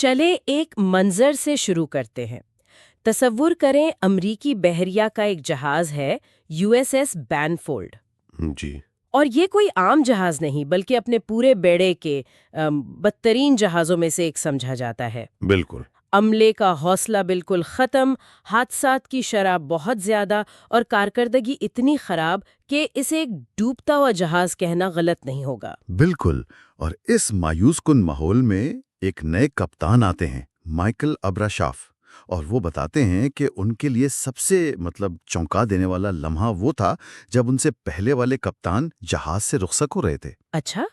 چلے ایک منظر سے شروع کرتے ہیں۔ تصور کریں امریکی بحریہ کا ایک جہاز ہے USS بینفورڈ۔ جی اور یہ کوئی عام جہاز نہیں بلکہ اپنے پورے بیڑے کے بدترین جہازوں میں سے ایک سمجھا جاتا ہے۔ بالکل۔ عملے کا حوصلہ بالکل ختم، حادثات کی شرح بہت زیادہ اور کارکردگی اتنی خراب کہ اسے ایک ڈوبتا ہوا جہاز کہنا غلط نہیں ہوگا۔ بالکل، اور اس مایوس کن ماحول میں ایک نئے کپتان آتے ہیں، مائیکل ابراشاف، اور وہ بتاتے ہیں کہ ان کے لیے سب سے چونکا دینے والا لمحہ وہ تھا جب ان سے پہلے والے کپتان جہاز سے رخصت ہو رہے تھے۔ اچھا؟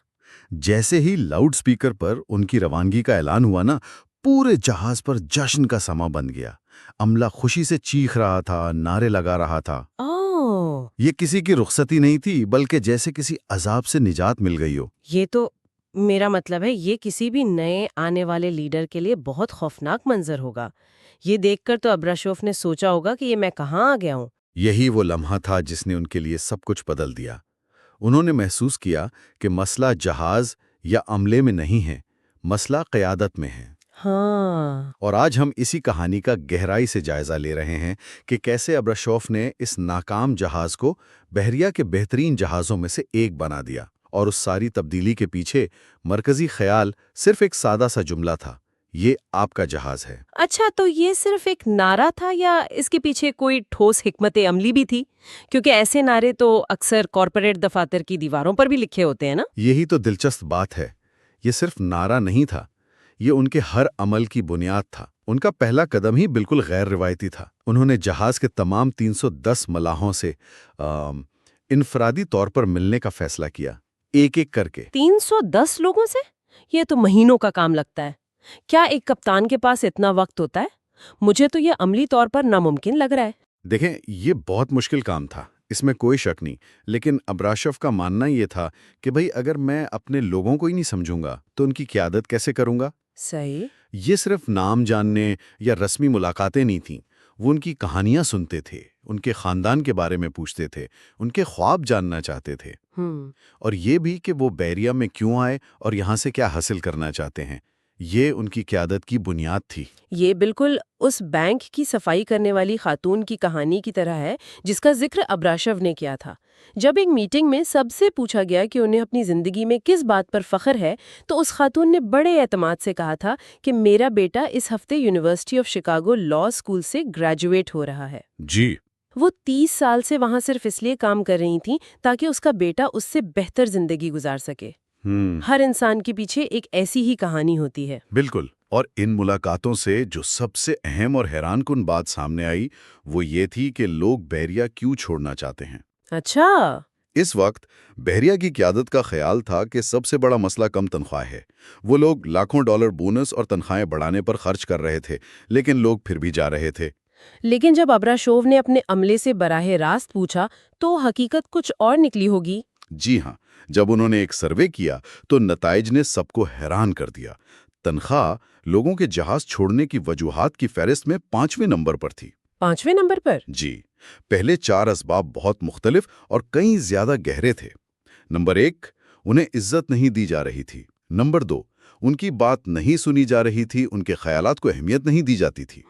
جیسے ہی لاؤڈ سپیکر پر ان کی روانگی کا اعلان ہوا نا، پورے جہاز پر جشن کا سما بن گیا۔ عملہ خوشی سے چیخ رہا تھا، نعرے لگا رہا تھا۔ یہ کسی کی رخصتی نہیں تھی بلکہ جیسے کسی عذاب سے نجات مل گئی ہو۔ یہ تو میرا مطلب ہے یہ کسی بھی نئے آنے والے لیڈر کے لیے بہت خوفناک منظر ہوگا۔ یہ دیکھ کر تو ابراشوف نے سوچا ہوگا کہ یہ میں کہاں آ گیا ہوں۔ یہی وہ لمحہ تھا جس نے ان کے لیے سب کچھ بدل دیا۔ انہوں نے محسوس کیا کہ مسئلہ جہاز یا عملے میں نہیں ہے، مسئلہ قیادت میں ہے۔ ہاں، اور آج ہم اسی کہانی کا گہرائی سے جائزہ لے رہے ہیں کہ کیسے ابراشوف نے اس ناکام جہاز کو بحریہ کے بہترین جہازوں میں سے ایک بنا دیا، اور اس ساری تبدیلی کے پیچھے مرکزی خیال صرف ایک سادہ سا جملہ تھا: یہ آپ کا جہاز ہے۔ اچھا، تو یہ صرف ایک نعرہ تھا یا اس کے پیچھے کوئی ٹھوس حکمت عملی بھی تھی؟ کیونکہ ایسے نعرے تو اکثر کارپوریٹ دفاتر کی دیواروں پر بھی لکھے ہوتے ہیں نا؟ یہی تو دلچسپ بات ہے، یہ صرف نعرہ نہیں تھا، یہ ان کے ہر عمل کی بنیاد تھا۔ ان کا پہلا قدم ہی بالکل غیر روایتی تھا۔ انہوں نے جہاز کے تمام 310 ملاحوں سے انفرادی طور پر ملنے کا فیصلہ کیا، ایک ایک کر کے۔ 310 لوگوں سے؟ یہ تو مہینوں کا کام لگتا ہے۔ کیا ایک کپتان کے پاس اتنا وقت ہوتا ہے؟ مجھے تو یہ عملی طور پر ناممکن لگ رہا ہے۔ دیکھیں، یہ بہت مشکل کام تھا، اس میں کوئی شک نہیں، لیکن ابراشوف کا ماننا یہ تھا کہ بھئی اگر میں اپنے لوگوں کو ہی نہیں سمجھوں گا تو ان کی قیادت کیسے کروں گا؟ صحیح۔ یہ صرف نام جاننے یا رسمی ملاقاتیں نہیں تھیں، وہ ان کی کہانیاں سنتے تھے، ان کے خاندان کے بارے میں پوچھتے تھے، ان کے خواب جاننا چاہتے تھے، اور یہ بھی کہ وہ بحریہ میں کیوں آئے اور یہاں سے کیا حاصل کرنا چاہتے ہیں۔ یہ ان کی قیادت کی بنیاد تھی۔ یہ بالکل اس بینک کی صفائی کرنے والی خاتون کی کہانی کی طرح ہے جس کا ذکر ابراشوف نے کیا تھا۔ جب ایک میٹنگ میں سب سے پوچھا گیا کہ انہیں اپنی زندگی میں کس بات پر فخر ہے تو اس خاتون نے بڑے اعتماد سے کہا تھا کہ میرا بیٹا اس ہفتے university of Chicago law school سے گریجویٹ ہو رہا ہے۔ جی، وہ 30 سال سے وہاں صرف اس لیے کام کر رہی تھیں تاکہ اس کا بیٹا اس سے بہتر زندگی گزار سکے۔ ہر انسان کے پیچھے ایک ایسی ہی کہانی ہوتی ہے۔ بالکل، اور ان ملاقاتوں سے جو سب سے اہم اور حیران کن بات سامنے آئی وہ یہ تھی کہ لوگ بحریہ کیوں چھوڑنا چاہتے ہیں۔ اچھا۔ اس وقت بحریہ کی قیادت کا خیال تھا کہ سب سے بڑا مسئلہ کم تنخواہ ہے۔ وہ لوگ لاکھوں ڈالر بونس اور تنخواہیں بڑھانے پر خرچ کر رہے تھے، لیکن لوگ پھر بھی جا رہے تھے۔ لیکن جب ابراشوف نے اپنے عملے سے براہ راست پوچھا تو حقیقت کچھ اور نکلی ہوگی۔ جی ہاں، جب انہوں نے ایک سروے کیا تو نتائج نے سب کو حیران کر دیا۔ تنخواہ لوگوں کے جہاز چھوڑنے کی وجوہات کی فہرست میں 5ویں نمبر پر تھی۔ 5ویں نمبر پر؟ جی، پہلے 4 اسباب بہت مختلف اور کئی زیادہ گہرے تھے۔ نمبر 1، انہیں عزت نہیں دی جا رہی تھی۔ نمبر 2، ان کی بات نہیں سنی جا رہی تھی، ان کے خیالات کو اہمیت نہیں دی جاتی تھی۔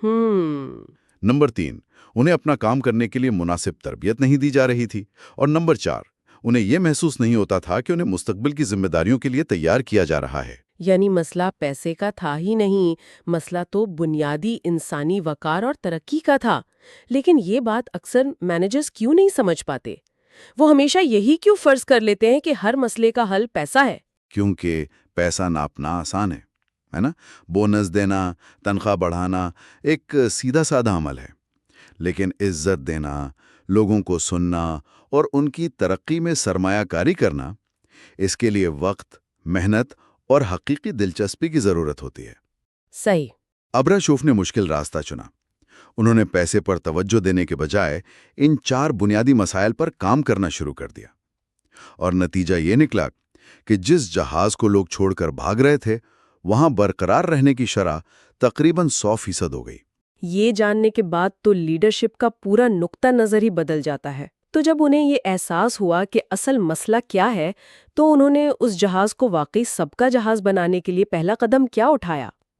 نمبر 3، انہیں اپنا کام کرنے کے لیے مناسب تربیت نہیں دی جا رہی تھی۔ اور نمبر 4، انہیں یہ محسوس نہیں ہوتا تھا کہ انہیں مستقبل کی ذمہ داریوں کے لیے تیار کیا جا رہا ہے۔ یعنی مسئلہ پیسے کا تھا ہی نہیں، مسئلہ تو بنیادی انسانی وقار اور ترقی کا تھا۔ لیکن یہ بات اکثر مینیجرز کیوں نہیں سمجھ پاتے؟ وہ ہمیشہ یہی کیوں فرض کر لیتے ہیں کہ ہر مسئلے کا حل پیسہ ہے؟ کیونکہ پیسہ ناپنا آسان ہے نا؟ بونس دینا، تنخواہ بڑھانا ایک سیدھا سادہ عمل ہے، لیکن عزت دینا، لوگوں کو سننا اور ان کی ترقی میں سرمایہ کاری کرنا، اس کے لیے وقت، محنت اور حقیقی دلچسپی کی ضرورت ہوتی ہے۔ صحیح۔ ابراشوف نے مشکل راستہ چنا۔ انہوں نے پیسے پر توجہ دینے کے بجائے ان 4 بنیادی مسائل پر کام کرنا شروع کر دیا، اور نتیجہ یہ نکلا کہ جس جہاز کو لوگ چھوڑ کر بھاگ رہے تھے وہاں برقرار رہنے کی شرح تقریباً 100% ہو گئی۔ یہ جاننے کے بعد تو لیڈرشپ کا پورا نقطہ نظر ہی بدل جاتا ہے۔ تو جب انہیں یہ احساس ہوا کہ اصل مسئلہ کیا ہے تو انہوں نے اس جہاز کو واقعی سب کا جہاز بنانے کے لیے پہلا قدم کیا اٹھایا؟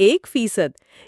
1%?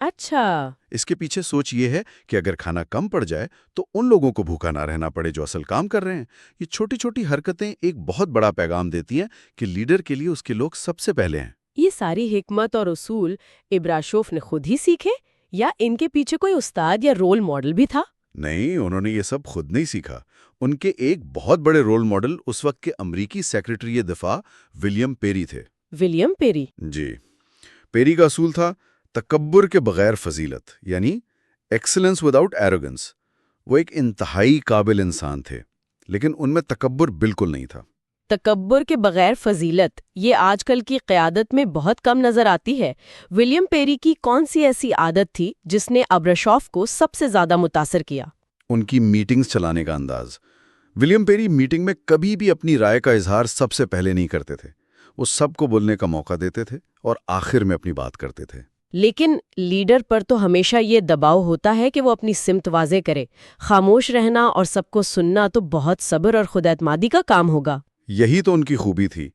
اچھا، اس کے پیچھے سوچ یہ ہے کہ اگر کھانا کم پڑ جائے تو ان لوگوں کو بھوکا نہ رہنا پڑے جو اصل کام کر رہے ہیں۔ یہ چھوٹی چھوٹی حرکتیں ایک بہت بڑا پیغام دیتی ہیں کہ لیڈر کے لیے اس کے لوگ سب سے پہلے ہیں۔ یہ ساری حکمت اور اصول ابراشوف نے خود ہی سیکھے یا ان کے پیچھے کوئی استاد یا رول ماڈل بھی تھا؟ نہیں، انہوں نے یہ سب خود نہیں سیکھا۔ ان کے ایک بہت بڑے رول ماڈل اس وقت کے امریکی سیکریٹری دفاع ولیم پیری تھے۔ ولیم پیری؟ جی، پیری کا اصول تھا تکبر کے بغیر فضیلت، یعنی ایکسلنس وداؤٹ ایروگنس۔ وہ ایک انتہائی قابل انسان تھے، لیکن ان میں تکبر بالکل نہیں تھا۔ تکبر کے بغیر فضیلت، یہ آج کل کی قیادت میں بہت کم نظر آتی ہے۔ ولیم پیری کی کون سی ایسی عادت تھی جس نے ابراشوف کو سب سے زیادہ متاثر کیا؟ ان کی میٹنگز چلانے کا انداز۔ ولیم پیری میٹنگ میں کبھی بھی اپنی رائے کا اظہار سب سے پہلے نہیں کرتے تھے۔ وہ سب کو بولنے کا موقع دیتے تھے اور آخر میں اپنی بات کرتے تھے۔ لیکن لیڈر پر تو ہمیشہ یہ دباؤ ہوتا ہے کہ وہ اپنی سمت واضح کرے۔ خاموش رہنا اور سب کو سننا تو بہت صبر اور خود اعتمادی کا کام ہوگا۔ یہی تو ان کی خوبی تھی۔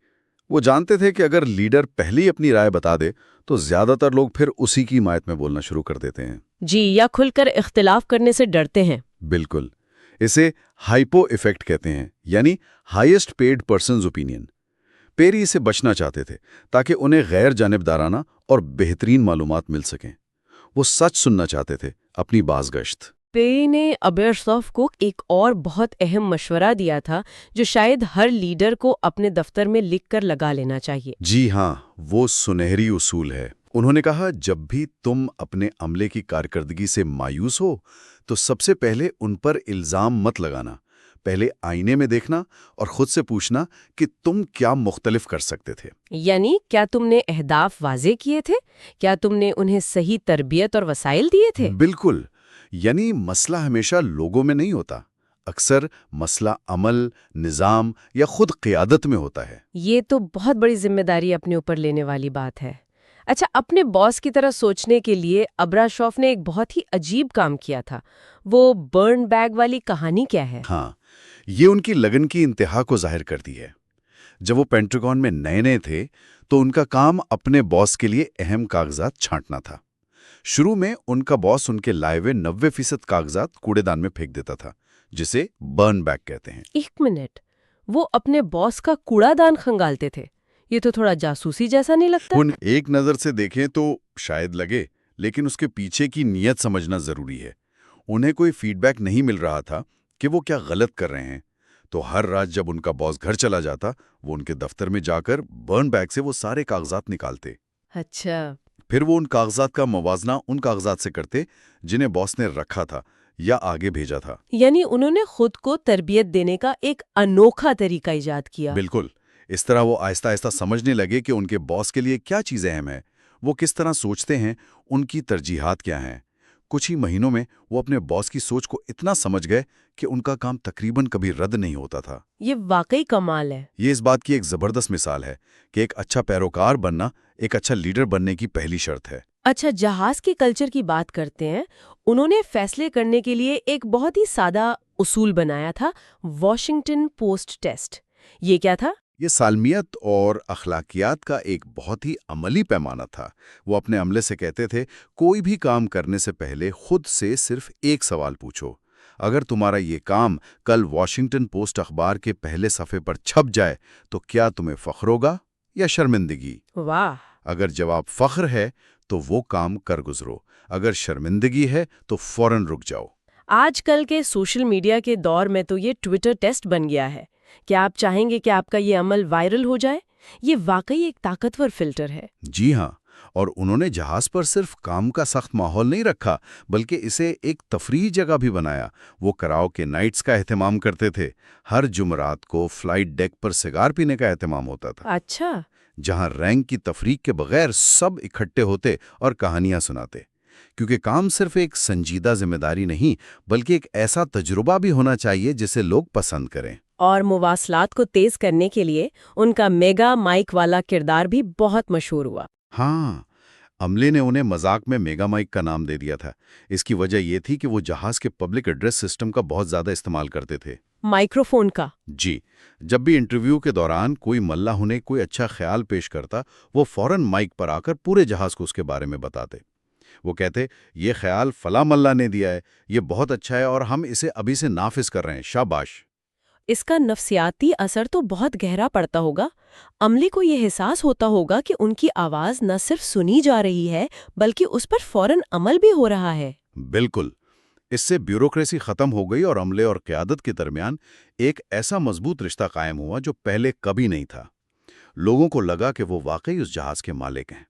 وہ جانتے تھے کہ اگر لیڈر پہلے ہی اپنی رائے بتا دے تو زیادہ تر لوگ پھر اسی کی حمایت میں بولنا شروع کر دیتے ہیں۔ جی، یا کھل کر اختلاف کرنے سے ڈرتے ہیں۔ بالکل، اسے ہائپو ایفیکٹ کہتے ہیں، یعنی ہائیسٹ پیڈ پرسنز اوپینین۔ پیری اسے بچنا چاہتے تھے تاکہ انہیں غیر جانبدارانہ اور بہترین معلومات مل سکیں۔ وہ سچ سننا چاہتے تھے، اپنی بازگشت۔ پیری نے ابراشوف کو ایک اور بہت اہم مشورہ دیا تھا جو شاید ہر لیڈر کو اپنے دفتر میں لکھ کر لگا لینا چاہیے۔ جی ہاں، وہ سنہری اصول ہے۔ انہوں نے کہا، جب بھی تم اپنے عملے کی کارکردگی سے مایوس ہو تو سب سے پہلے ان پر الزام مت لگانا۔ پہلے آئینے میں دیکھنا اور خود سے پوچھنا کہ تم کیا مختلف کر سکتے تھے۔ یعنی کیا تم نے اہداف واضح کیے تھے؟ کیا تم نے انہیں صحیح تربیت اور وسائل دیے تھے؟ بالکل، یعنی مسئلہ ہمیشہ لوگوں میں نہیں ہوتا، اکثر مسئلہ عمل، نظام یا خود قیادت میں ہوتا ہے۔ یہ تو بہت بڑی ذمہ داری اپنے اوپر لینے والی بات ہے۔ اچھا، اپنے باس کی طرح سوچنے کے لیے ابراشوف نے ایک بہت ہی عجیب کام کیا تھا۔ وہ برن بیگ والی کہانی کیا ہے؟ ہاں، یہ ان کی لگن کی انتہا کو ظاہر کرتی ہے۔ جب وہ پینٹاگون میں نئے نئے تھے تو ان کا کام اپنے باس کے لیے اہم کاغذات چھانٹنا تھا۔ شروع میں ان کا باس ان کے لائے ہوئے 90% کاغذات کوڑے دان میں پھینک دیتا تھا، جسے برن بیگ کہتے ہیں۔ ایک منٹ، وہ اپنے باس کا کوڑا دان کھنگالتے تھے؟ یہ تو تھوڑا جاسوسی جیسا نہیں لگتا؟ ان ایک نظر سے دیکھیں تو شاید لگے، لیکن اس کے پیچھے کی نیت سمجھنا ضروری ہے۔ انہیں کوئی فیڈ بیک نہیں مل رہا تھا کہ وہ کیا غلط کر رہے ہیں، تو ہر رات جب ان کا باس گھر چلا جاتا، وہ ان کے دفتر میں جا کر برن بیگ سے وہ سارے کاغذات نکالتے۔ اچھا، پھر وہ ان کاغذات کا موازنہ ان کاغذات سے کرتے جنہیں باس نے رکھا تھا یا آگے بھیجا تھا۔ یعنی انہوں نے خود کو تربیت دینے کا ایک انوکھا طریقہ ایجاد کیا۔ بالکل، اس طرح وہ آہستہ آہستہ سمجھنے لگے کہ ان کے باس کے لیے کیا چیزیں اہم ہیں، وہ کس طرح سوچتے ہیں، ان کی ترجیحات کیا ہیں۔ کچھ ہی مہینوں میں وہ اپنے باس کی سوچ کو اتنا سمجھ گئے کہ ان کا کام تقریباً کبھی رد نہیں ہوتا تھا۔ یہ واقعی کمال ہے۔ یہ اس بات کی ایک زبردست مثال ہے کہ ایک اچھا پیروکار بننا ایک اچھا لیڈر بننے کی پہلی شرط ہے۔ اچھا، جہاز کے کلچر کی بات کرتے ہیں۔ انہوں نے فیصلے کرنے کے لیے ایک بہت ہی سادہ اصول بنایا تھا، واشنگٹن پوسٹ ٹیسٹ۔ یہ کیا تھا؟ یہ سالمیت اور اخلاقیات کا ایک بہت ہی عملی پیمانہ تھا۔ وہ اپنے عملے سے کہتے تھے، کوئی بھی کام کرنے سے پہلے خود سے صرف ایک سوال پوچھو، اگر تمہارا یہ کام کل واشنگٹن پوسٹ اخبار کے پہلے صفحے پر چھپ جائے تو کیا تمہیں فخر ہوگا یا شرمندگی؟ واہ! اگر جواب فخر ہے تو وہ کام کر گزرو، اگر شرمندگی ہے تو فوراً رک جاؤ۔ آج کل کے سوشل میڈیا کے دور میں تو یہ ٹویٹر ٹیسٹ بن گیا ہے۔ کیا آپ چاہیں گے کہ آپ کا یہ عمل وائرل ہو جائے؟ یہ واقعی ایک طاقتور فلٹر ہے۔ جی ہاں، اور انہوں نے جہاز پر صرف کام کا سخت ماحول نہیں رکھا بلکہ اسے ایک تفریحی جگہ بھی بنایا۔ وہ کراوکے نائٹس کا اہتمام کرتے تھے۔ ہر جمعرات کو فلائٹ ڈیک پر سگار پینے کا اہتمام ہوتا تھا، اچھا، جہاں رینک کی تفریق کے بغیر سب اکٹھے ہوتے اور کہانیاں سناتے، کیونکہ کام صرف ایک سنجیدہ ذمہ داری نہیں بلکہ ایک ایسا تجربہ بھی ہونا چاہیے جسے لوگ پسند کریں۔ اور مواصلات کو تیز کرنے کے لیے ان کا میگا مائک والا کردار بھی بہت مشہور ہوا۔ ہاں، عملے نے انہیں مذاق میں میگا مائک کا نام دے دیا تھا۔ اس کی وجہ یہ تھی کہ وہ جہاز کے پبلک ایڈریس سسٹم کا بہت زیادہ استعمال کرتے تھے۔ مائکرو فون کا؟ جی، جب بھی انٹرویو کے دوران کوئی ملح انہیں کوئی اچھا خیال پیش کرتا، وہ فوراً مائک پر آ کر پورے جہاز کو اس کے بارے میں بتاتے۔ وہ کہتے یہ خیال فلاں ملا نے دیا ہے، یہ بہت اچھا ہے اور ہم اسے ابھی سے نافذ کر رہے ہیں، شاباش۔ اس کا نفسیاتی اثر تو بہت گہرا پڑتا ہوگا۔ عملے کو یہ احساس ہوتا ہوگا کہ ان کی آواز نہ صرف سنی جا رہی ہے بلکہ اس پر فوراً عمل بھی ہو رہا ہے۔ بالکل، اس سے بیوروکریسی ختم ہو گئی اور عملے اور قیادت کے درمیان ایک ایسا مضبوط رشتہ قائم ہوا جو پہلے کبھی نہیں تھا۔ لوگوں کو لگا کہ وہ واقعی اس جہاز کے مالک ہیں۔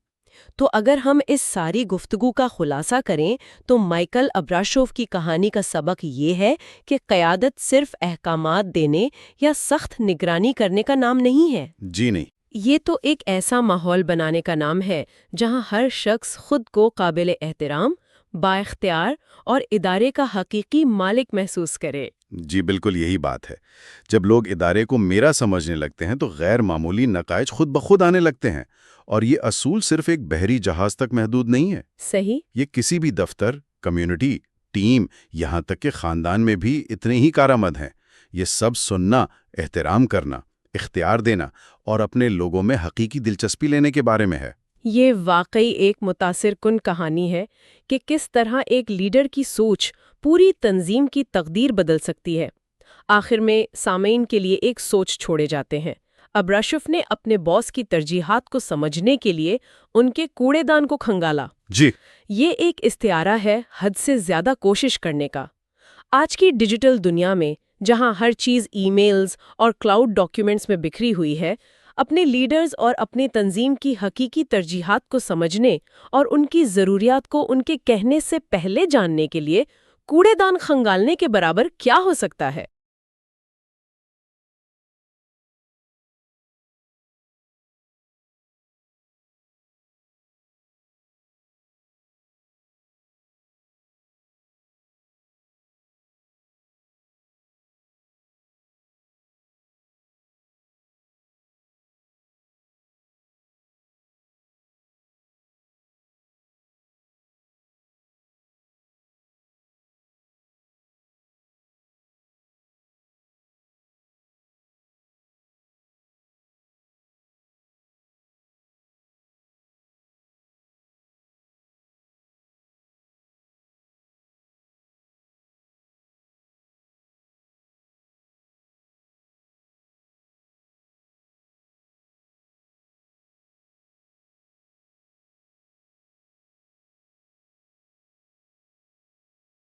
تو اگر ہم اس ساری گفتگو کا خلاصہ کریں تو مائیکل ابراشوف کی کہانی کا سبق یہ ہے کہ قیادت صرف احکامات دینے یا سخت نگرانی کرنے کا نام نہیں ہے۔ جی نہیں۔ یہ تو ایک ایسا ماحول بنانے کا نام ہے جہاں ہر شخص خود کو قابل احترام، بااختیار اور ادارے کا حقیقی مالک محسوس کرے۔ جی بالکل یہی بات ہے۔ جب لوگ ادارے کو میرا سمجھنے لگتے ہیں تو غیر معمولی نتائج خود بخود آنے لگتے ہیں، اور یہ اصول صرف ایک بحری جہاز تک محدود نہیں ہے۔ صحیح۔ یہ کسی بھی دفتر، کمیونٹی، ٹیم، یہاں تک کہ خاندان میں بھی اتنے ہی کارآمد ہیں۔ یہ سب سننا، احترام کرنا، اختیار دینا اور اپنے لوگوں میں حقیقی دلچسپی لینے کے بارے میں ہے۔ یہ واقعی ایک متاثر کن کہانی ہے کہ کس طرح ایک لیڈر کی سوچ پوری تنظیم کی تقدیر بدل سکتی ہے۔ آخر میں سامعین کے لیے ایک سوچ چھوڑے جاتے ہیں۔ ابراشوف نے اپنے باس کی ترجیحات کو سمجھنے کے لیے ان کے کوڑے دان کو کھنگالا۔ جی یہ ایک استعارہ ہے حد سے زیادہ کوشش کرنے کا۔ آج کی ڈیجیٹل دنیا میں جہاں ہر چیز ای میلز اور کلاؤڈ ڈاکیومنٹس میں بکھری ہوئی ہے، اپنے لیڈرز اور اپنی تنظیم کی حقیقی ترجیحات کو سمجھنے اور ان کی ضروریات کو ان کے کہنے سے پہلے جاننے کے لیے کوڑے دان کھنگالنے کے برابر کیا ہو سکتا ہے؟